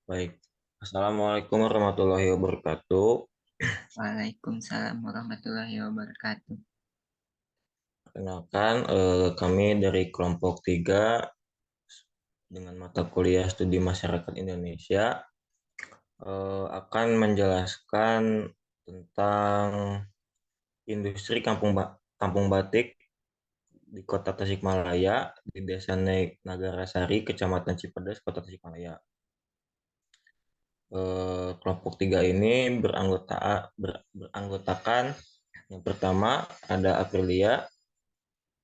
Baik. Assalamualaikum warahmatullahi wabarakatuh. Waalaikumsalam warahmatullahi wabarakatuh. Perkenalkan, kami dari kelompok 3 dengan mata kuliah Studi Masyarakat Indonesia akan menjelaskan tentang industri kampung batik di Kota Tasikmalaya, di Desa Nagarasari, Kecamatan Cipedes, Kota Tasikmalaya. Kelompok 3 ini beranggotakan yang pertama ada Aprilia,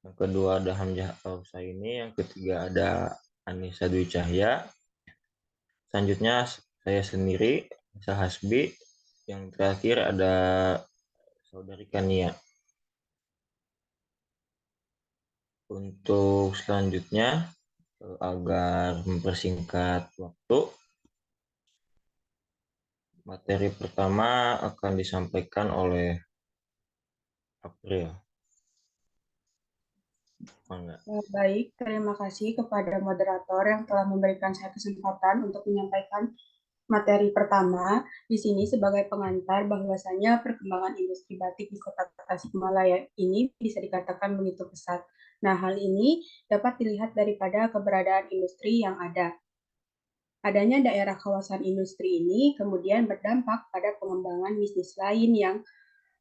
yang kedua ada Hamzah Al-Husaini, yang ketiga ada Anissa Dwi Cahya. Selanjutnya saya sendiri, Isa Hasbi, yang terakhir ada Saudari Kania. Untuk selanjutnya, agar mempersingkat waktu, materi pertama akan disampaikan oleh April. Mangga. Baik, terima kasih kepada moderator yang telah memberikan saya kesempatan untuk menyampaikan materi pertama. Di sini sebagai pengantar bahwasanya perkembangan industri batik di Kota Tasikmalaya ini bisa dikatakan begitu pesat. Nah, hal ini dapat dilihat daripada keberadaan industri yang ada. Adanya daerah kawasan industri ini kemudian berdampak pada pengembangan bisnis lain yang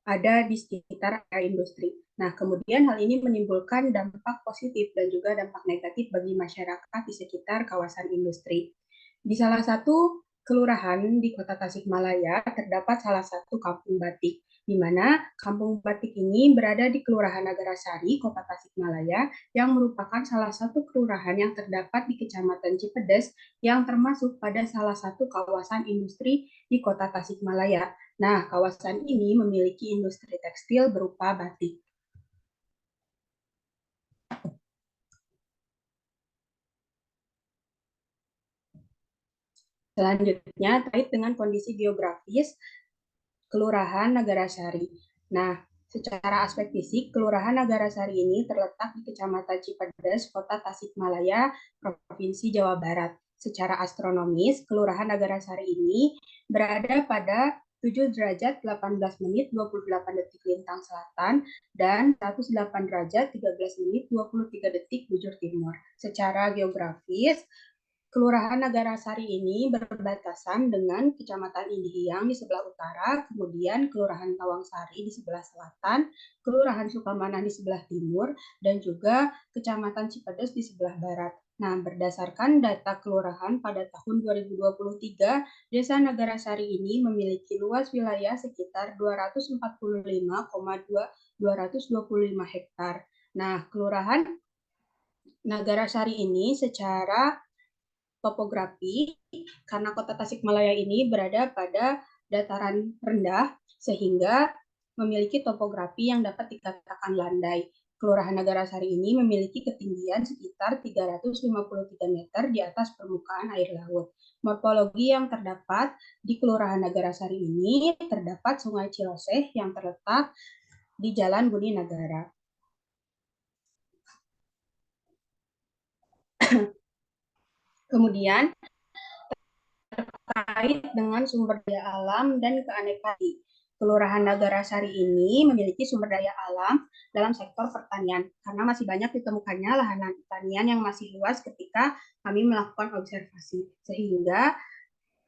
ada di sekitar area industri. Nah, kemudian hal ini menimbulkan dampak positif dan juga dampak negatif bagi masyarakat di sekitar kawasan industri. Di salah satu kelurahan di Kota Tasikmalaya terdapat salah satu kampung batik, di mana kampung batik ini berada di Kelurahan Nagarasari, Kota Tasikmalaya, yang merupakan salah satu kelurahan yang terdapat di Kecamatan Cipedes, yang termasuk pada salah satu kawasan industri di Kota Tasikmalaya. Nah, kawasan ini memiliki industri tekstil berupa batik. Selanjutnya, terkait dengan kondisi geografis Kelurahan Nagarasari. Nah, secara aspek fisik, Kelurahan Nagarasari ini terletak di Kecamatan Cipedes, Kota Tasikmalaya, Provinsi Jawa Barat. Secara astronomis, Kelurahan Nagarasari ini berada pada 7 derajat 18 menit 28 detik lintang selatan dan 108 derajat 13 menit 23 detik bujur timur. Secara geografis, Kelurahan Nagarasari ini berbatasan dengan Kecamatan Indihiyang di sebelah utara, kemudian Kelurahan Tawangsari di sebelah selatan, Kelurahan Sukamanah di sebelah timur, dan juga Kecamatan Cipedes di sebelah barat. Nah, berdasarkan data kelurahan pada tahun 2023, Desa Nagarasari ini memiliki luas wilayah sekitar 245,225 hektar. Nah, Kelurahan Nagarasari ini secara topografi karena Kota Tasikmalaya ini berada pada dataran rendah sehingga memiliki topografi yang dapat dikatakan landai. Kelurahan Nagarasari ini memiliki ketinggian sekitar 353 meter di atas permukaan air laut. Morfologi yang terdapat di Kelurahan Nagarasari ini terdapat Sungai Ciloseh yang terletak di Jalan Budi Nagara. Kemudian terkait dengan sumber daya alam dan keanekaragaman. Kelurahan Nagarasari ini memiliki sumber daya alam dalam sektor pertanian karena masih banyak ditemukannya lahan pertanian yang masih luas ketika kami melakukan observasi. Sehingga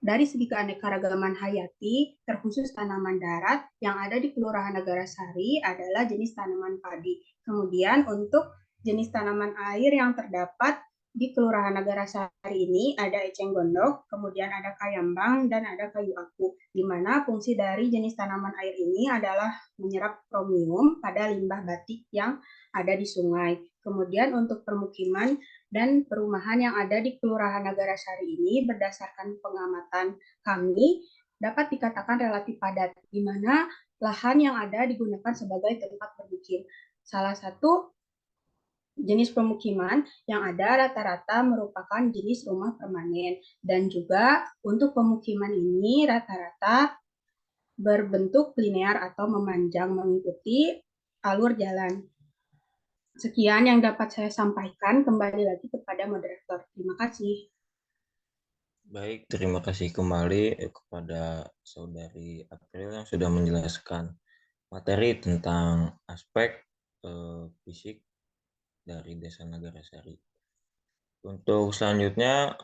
dari segi keanekaragaman hayati, terkhusus tanaman darat yang ada di Kelurahan Nagarasari adalah jenis tanaman padi. Kemudian untuk jenis tanaman air yang terdapat di Kelurahan Nagarasari ini ada eceng gondok, kemudian ada kayambang, dan ada kayu aku, di mana fungsi dari jenis tanaman air ini adalah menyerap kromium pada limbah batik yang ada di sungai. Kemudian untuk permukiman dan perumahan yang ada di Kelurahan Nagarasari ini berdasarkan pengamatan kami dapat dikatakan relatif padat, di mana lahan yang ada digunakan sebagai tempat bermukim. Salah satu jenis pemukiman yang ada rata-rata merupakan jenis rumah permanen, dan juga untuk pemukiman ini rata-rata berbentuk linear atau memanjang mengikuti alur jalan. Sekian yang dapat saya sampaikan, kembali lagi kepada moderator. Terima kasih. Baik, terima kasih kembali kepada Saudari April yang sudah menjelaskan materi tentang aspek fisik dari Desa Nagarasari. Untuk selanjutnya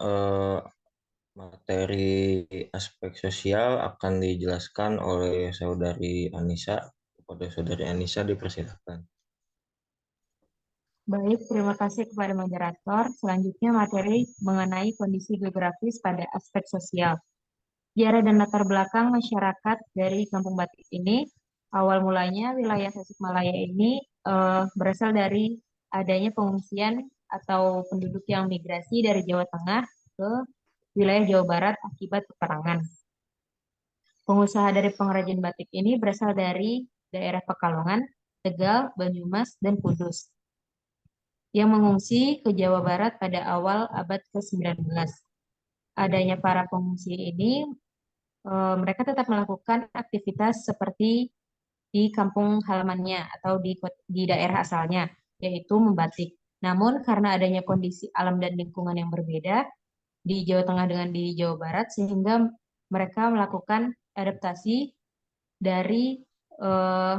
materi aspek sosial akan dijelaskan oleh Saudari Anissa. Kepada Saudari Anissa dipersilakan. Baik, terima kasih kepada moderator. Selanjutnya materi mengenai kondisi geografis pada aspek sosial. Sejarah dan latar belakang masyarakat dari Kampung Batik ini, awal mulanya wilayah Tasikmalaya ini berasal dari adanya pengungsian atau penduduk yang migrasi dari Jawa Tengah ke wilayah Jawa Barat akibat peperangan. Pengusaha dari pengrajin batik ini berasal dari daerah Pekalongan, Tegal, Banyumas, dan Kudus yang mengungsi ke Jawa Barat pada awal abad ke-19. Adanya para pengungsi ini, mereka tetap melakukan aktivitas seperti di kampung halamannya atau di daerah asalnya, yaitu membatik. Namun karena adanya kondisi alam dan lingkungan yang berbeda di Jawa Tengah dengan di Jawa Barat, sehingga mereka melakukan adaptasi dari eh,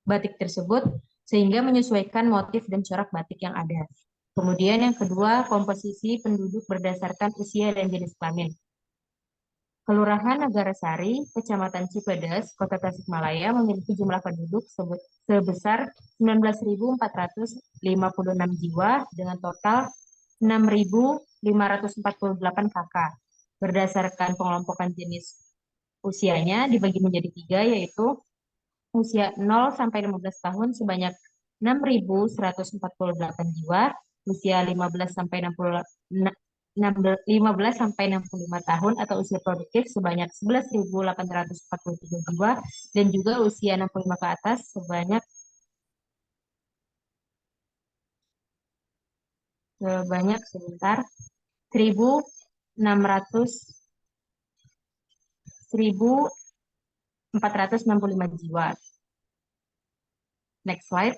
batik tersebut sehingga menyesuaikan motif dan corak batik yang ada. Kemudian yang kedua, komposisi penduduk berdasarkan usia dan jenis kelamin. Kelurahan Nagarsari, Kecamatan Cipedes, Kota Tasikmalaya memiliki jumlah penduduk sebesar 19.456 jiwa dengan total 6.548 kakak. Berdasarkan pengelompokan jenis usianya dibagi menjadi 3, yaitu usia 0 sampai 15 tahun sebanyak 6.148 jiwa, usia 15 sampai 65 tahun atau usia produktif sebanyak 11.843 jiwa, dan juga usia 65 ke atas sebanyak 1.465 jiwa. Next slide.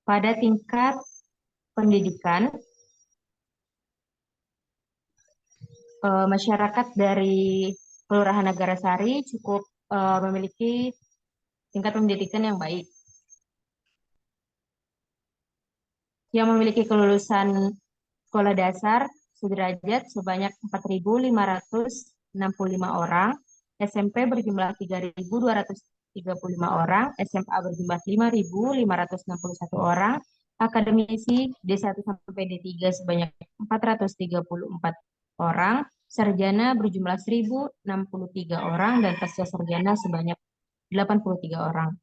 Pada tingkat pendidikan, masyarakat dari Kelurahan Nagarsari cukup memiliki tingkat pendidikan yang baik. Yang memiliki kelulusan sekolah dasar sederajat sebanyak 4.565 orang, SMP berjumlah 3.235 orang, SMA berjumlah 5.561 orang, akademisi D1 sampai D3 sebanyak 434 orang, sarjana berjumlah 1.063 orang, dan pasca sarjana sebanyak 83 orang.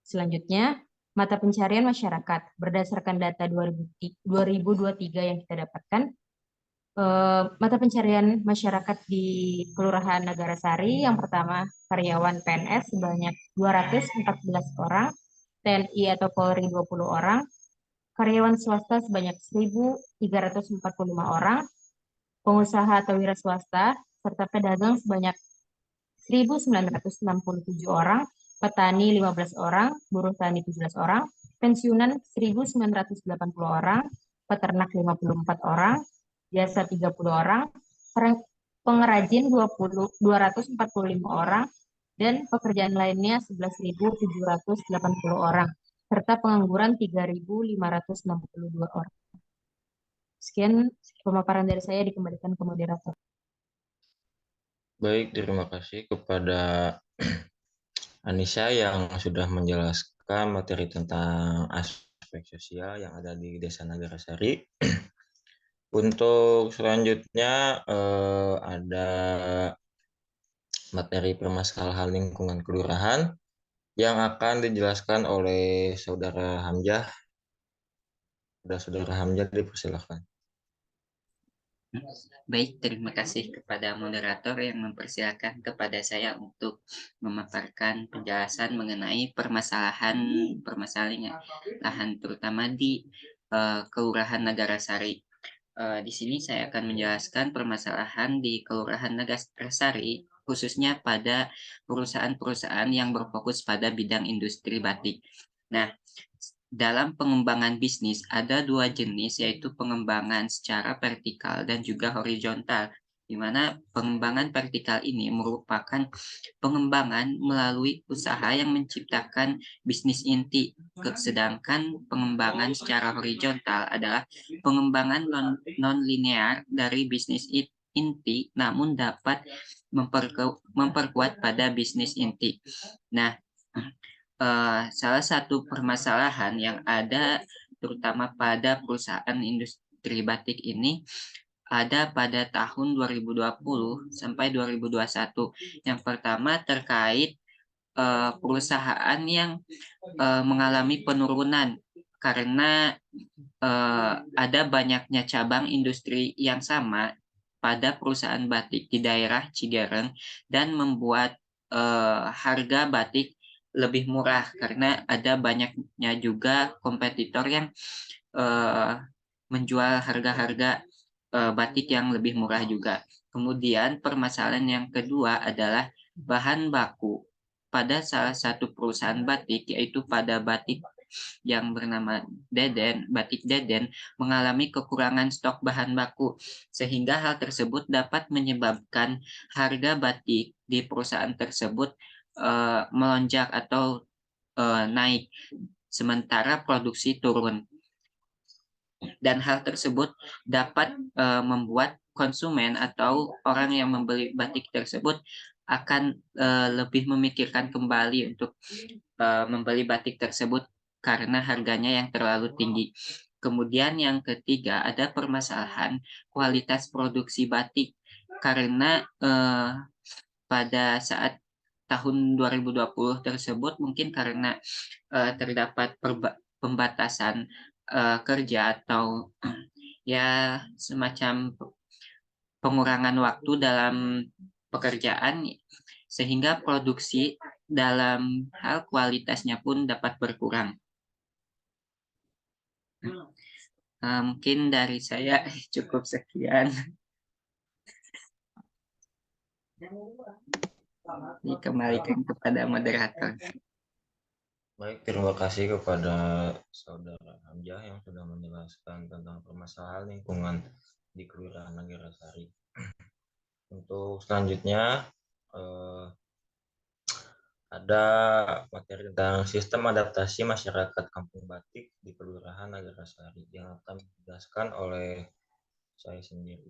Selanjutnya, mata pencarian masyarakat. Berdasarkan data 2023 yang kita dapatkan, mata pencarian masyarakat di Kelurahan Nagarsari yang pertama karyawan PNS sebanyak 214 orang, TNI atau Polri 20 orang, karyawan swasta sebanyak 1.345 orang, pengusaha atau wira swasta, serta pedagang sebanyak 1.967 orang, petani 15 orang, buruh tani 17 orang, pensiunan 1.980 orang, peternak 54 orang, jasa 30 orang, pengrajin 245 orang, dan pekerjaan lainnya 11.780 orang, serta pengangguran 3.562 orang. Sekian pemaparan dari saya, dikembalikan ke moderator. Baik, terima kasih kepada Anissa yang sudah menjelaskan materi tentang aspek sosial yang ada di Desa Nagarasari. Untuk selanjutnya ada materi permasalahan lingkungan kelurahan yang akan dijelaskan oleh Saudara Hamzah. Saudara Hamzah dipersilakan. Baik, terima kasih kepada moderator yang mempersilahkan kepada saya untuk memaparkan penjelasan mengenai permasalahan lahan terutama di Kelurahan Nagarsari. Di sini saya akan menjelaskan permasalahan di Kelurahan Nagarsari, khususnya pada perusahaan-perusahaan yang berfokus pada bidang industri batik. Nah, dalam pengembangan bisnis ada dua jenis, yaitu pengembangan secara vertikal dan juga horizontal, di mana pengembangan vertikal ini merupakan pengembangan melalui usaha yang menciptakan bisnis inti, sedangkan pengembangan secara horizontal adalah pengembangan non-linear dari bisnis inti, namun dapat memperkuat pada bisnis inti. Nah, salah satu permasalahan yang ada terutama pada perusahaan industri batik ini ada pada tahun 2020 sampai 2021. Yang pertama terkait perusahaan yang mengalami penurunan karena ada banyaknya cabang industri yang sama pada perusahaan batik di daerah Cigereng dan membuat harga batik lebih murah karena ada banyaknya juga kompetitor yang menjual harga-harga batik yang lebih murah juga. Kemudian permasalahan yang kedua adalah bahan baku pada salah satu perusahaan batik, yaitu pada batik yang bernama Batik Deden mengalami kekurangan stok bahan baku, sehingga hal tersebut dapat menyebabkan harga batik di perusahaan tersebut melonjak atau naik, sementara produksi turun. Dan hal tersebut dapat membuat konsumen atau orang yang membeli batik tersebut akan lebih memikirkan kembali untuk membeli batik tersebut karena harganya yang terlalu tinggi. Kemudian yang ketiga ada permasalahan kualitas produksi batik karena pada saat tahun 2020 tersebut mungkin karena terdapat pembatasan kerja atau ya semacam pengurangan waktu dalam pekerjaan, sehingga produksi dalam hal kualitasnya pun dapat berkurang. Mungkin dari saya cukup sekian. Dikembalikan kepada moderator. Baik, terima kasih kepada Saudara Hamzah yang sudah menjelaskan tentang permasalahan lingkungan di Kelurahan Nagarasari. Untuk selanjutnya ada materi tentang sistem adaptasi masyarakat Kampung Batik di Kelurahan Nagarasari yang akan dijelaskan oleh saya sendiri.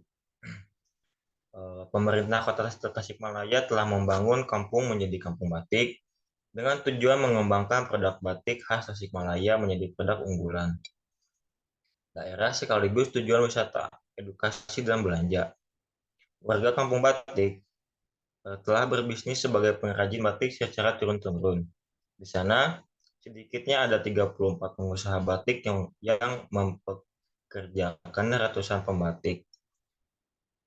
Pemerintah Kota Tasikmalaya telah membangun kampung menjadi kampung batik dengan tujuan mengembangkan produk batik khas Tasikmalaya menjadi produk unggulan daerah sekaligus tujuan wisata, edukasi, dan belanja. Warga kampung batik telah berbisnis sebagai pengrajin batik secara turun-temurun. Di sana, sedikitnya ada 34 pengusaha batik yang mempekerjakan ratusan pembatik.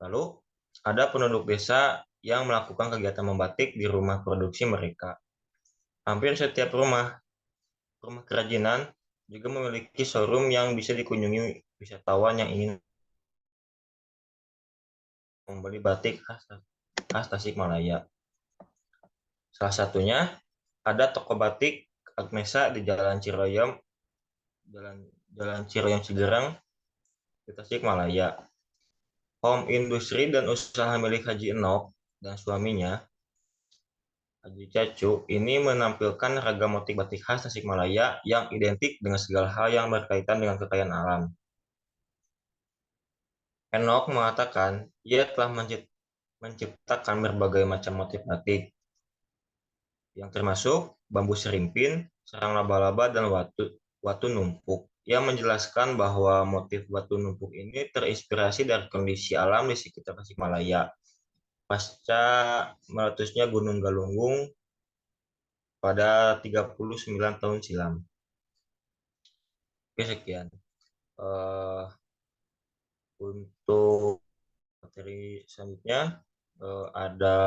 Lalu, ada penduduk desa yang melakukan kegiatan membatik di rumah produksi mereka. Hampir setiap rumah kerajinan juga memiliki showroom yang bisa dikunjungi wisatawan yang ingin membeli batik khas Tasikmalaya. Salah satunya ada toko batik Agmesa di Jalan Ciroyom Cigereng di Tasikmalaya. Home Industri dan usaha milik Haji Enok dan suaminya Haji Cacu ini menampilkan ragam motif batik khas Tasikmalaya yang identik dengan segala hal yang berkaitan dengan kekayaan alam. Enok mengatakan ia telah menciptakan berbagai macam motif batik, yang termasuk bambu serimpin, sarang laba-laba, dan watu numpuk. Ia menjelaskan bahwa motif watu numpuk ini terinspirasi dari kondisi alam di sekitar Tasikmalaya pasca meletusnya Gunung Galunggung pada 39 tahun silam. Oke, sekian. Untuk materi selanjutnya ada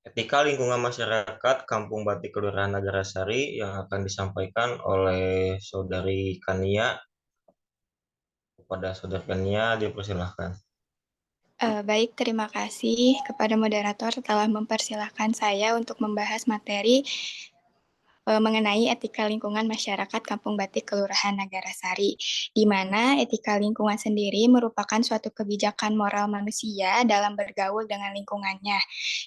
etika lingkungan masyarakat Kampung Batik Kelurahan Nagarasari yang akan disampaikan oleh Saudari Kania. Kepada Saudari Kania, dipersilahkan. Baik, terima kasih kepada moderator telah mempersilahkan saya untuk membahas materi mengenai etika lingkungan masyarakat Kampung Batik Kelurahan Nagarasari, di mana etika lingkungan sendiri merupakan suatu kebijakan moral manusia dalam bergaul dengan lingkungannya,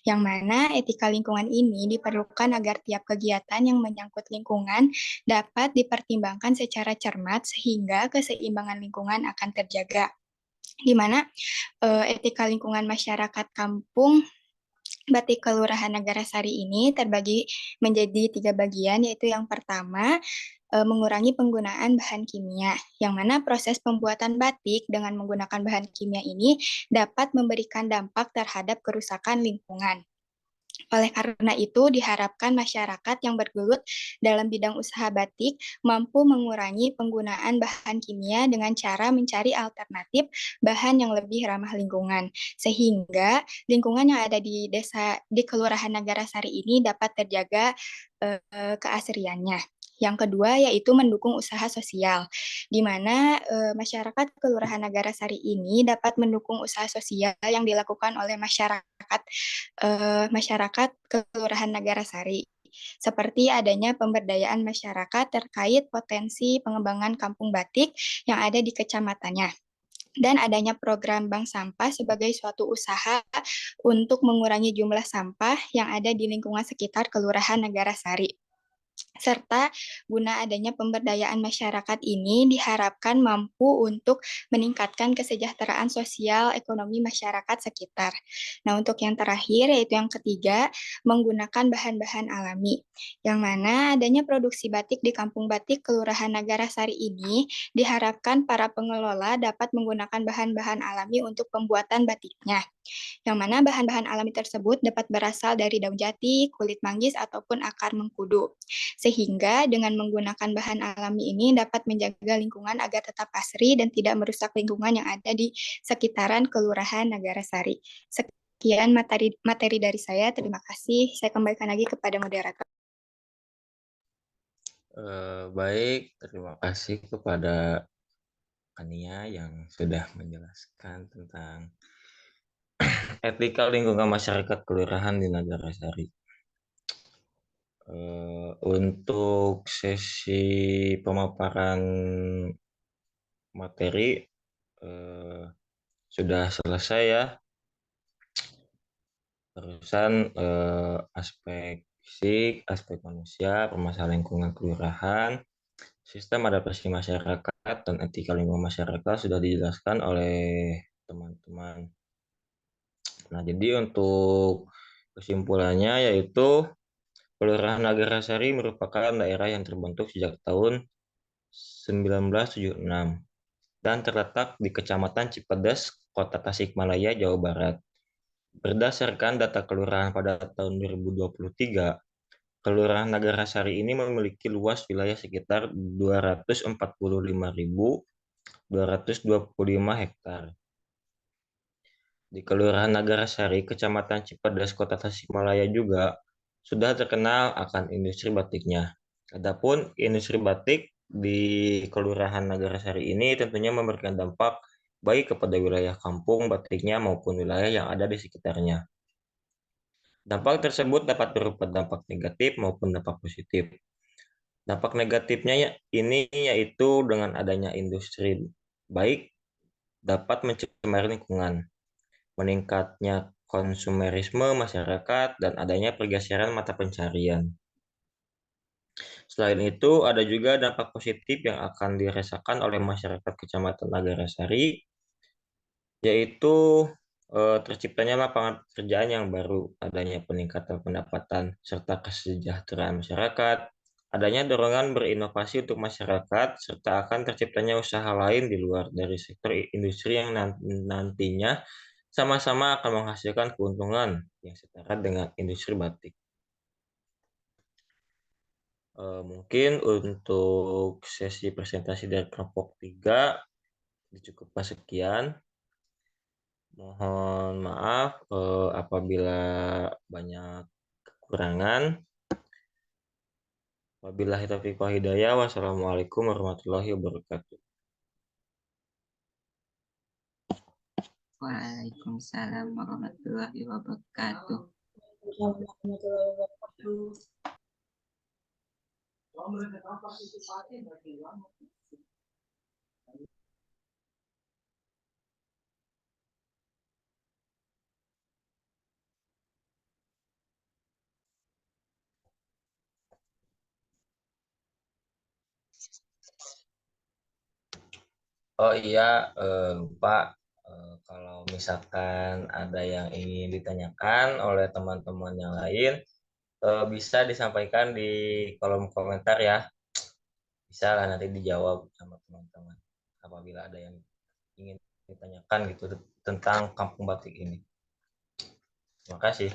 yang mana etika lingkungan ini diperlukan agar tiap kegiatan yang menyangkut lingkungan dapat dipertimbangkan secara cermat sehingga keseimbangan lingkungan akan terjaga, di mana etika lingkungan masyarakat Kampung Batik Kelurahan Nagarasari ini terbagi menjadi 3 bagian, yaitu yang pertama, mengurangi penggunaan bahan kimia, yang mana proses pembuatan batik dengan menggunakan bahan kimia ini dapat memberikan dampak terhadap kerusakan lingkungan. Oleh karena itu, diharapkan masyarakat yang bergelut dalam bidang usaha batik mampu mengurangi penggunaan bahan kimia dengan cara mencari alternatif bahan yang lebih ramah lingkungan, sehingga lingkungan yang ada di Kelurahan Nagarasari ini dapat terjaga keasriannya. Yang kedua yaitu mendukung usaha sosial, di mana masyarakat Kelurahan Nagarasari ini dapat mendukung usaha sosial yang dilakukan oleh masyarakat Kelurahan Nagarasari, seperti adanya pemberdayaan masyarakat terkait potensi pengembangan kampung batik yang ada di kecamatannya, dan adanya program bank sampah sebagai suatu usaha untuk mengurangi jumlah sampah yang ada di lingkungan sekitar Kelurahan Nagarasari. Serta guna adanya pemberdayaan masyarakat ini diharapkan mampu untuk meningkatkan kesejahteraan sosial ekonomi masyarakat sekitar. Nah, untuk yang terakhir yaitu yang ketiga, menggunakan bahan-bahan alami. Yang mana adanya produksi batik di Kampung Batik Kelurahan Nagarasari ini diharapkan para pengelola dapat menggunakan bahan-bahan alami untuk pembuatan batiknya, yang mana bahan-bahan alami tersebut dapat berasal dari daun jati, kulit manggis, ataupun akar mengkudu. Sehingga dengan menggunakan bahan alami ini dapat menjaga lingkungan agar tetap asri dan tidak merusak lingkungan yang ada di sekitaran Kelurahan Nagarasari. Sekian materi dari saya, terima kasih. Saya kembalikan lagi kepada moderator. Baik, terima kasih kepada Kania yang sudah menjelaskan tentang etika lingkungan masyarakat kelurahan di Nagarasari. Untuk sesi pemaparan materi sudah selesai ya. Terusan aspek fisik, aspek manusia, permasalahan lingkungan kelurahan, sistem adaptasi masyarakat, dan etika lingkungan masyarakat sudah dijelaskan oleh teman-teman. Nah, jadi untuk kesimpulannya yaitu Kelurahan Nagarasari merupakan daerah yang terbentuk sejak tahun 1976 dan terletak di Kecamatan Cipedes, Kota Tasikmalaya, Jawa Barat. Berdasarkan data kelurahan pada tahun 2023, Kelurahan Nagarasari ini memiliki luas wilayah sekitar 245.225 hektar. Di Kelurahan Nagarasari, Kecamatan Cipedes, Kota Tasikmalaya juga sudah terkenal akan industri batiknya. Adapun industri batik di Kelurahan Nagarasari ini tentunya memberikan dampak baik kepada wilayah kampung batiknya maupun wilayah yang ada di sekitarnya. Dampak tersebut dapat berupa dampak negatif maupun dampak positif. Dampak negatifnya ini yaitu dengan adanya industri baik dapat mencemari lingkungan, meningkatnya konsumerisme masyarakat, dan adanya pergeseran mata pencarian. Selain itu, ada juga dampak positif yang akan dirasakan oleh masyarakat Kecamatan Nagarasari, yaitu terciptanya lapangan pekerjaan yang baru, adanya peningkatan pendapatan, serta kesejahteraan masyarakat, adanya dorongan berinovasi untuk masyarakat, serta akan terciptanya usaha lain di luar dari sektor industri yang nantinya sama-sama akan menghasilkan keuntungan yang setara dengan industri batik. Mungkin untuk sesi presentasi dari kelompok 3 dicukupkan sekian. Mohon maaf apabila banyak kekurangan. Wabillahi taufiq wal hidayah. Wassalamualaikum warahmatullahi wabarakatuh. Waalaikumsalam warahmatullahi wabarakatuh. Oh iya, lupa. Kalau misalkan ada yang ingin ditanyakan oleh teman-teman yang lain, bisa disampaikan di kolom komentar ya. Bisa lah nanti dijawab sama teman-teman apabila ada yang ingin ditanyakan gitu tentang Kampung Batik ini. Terima kasih.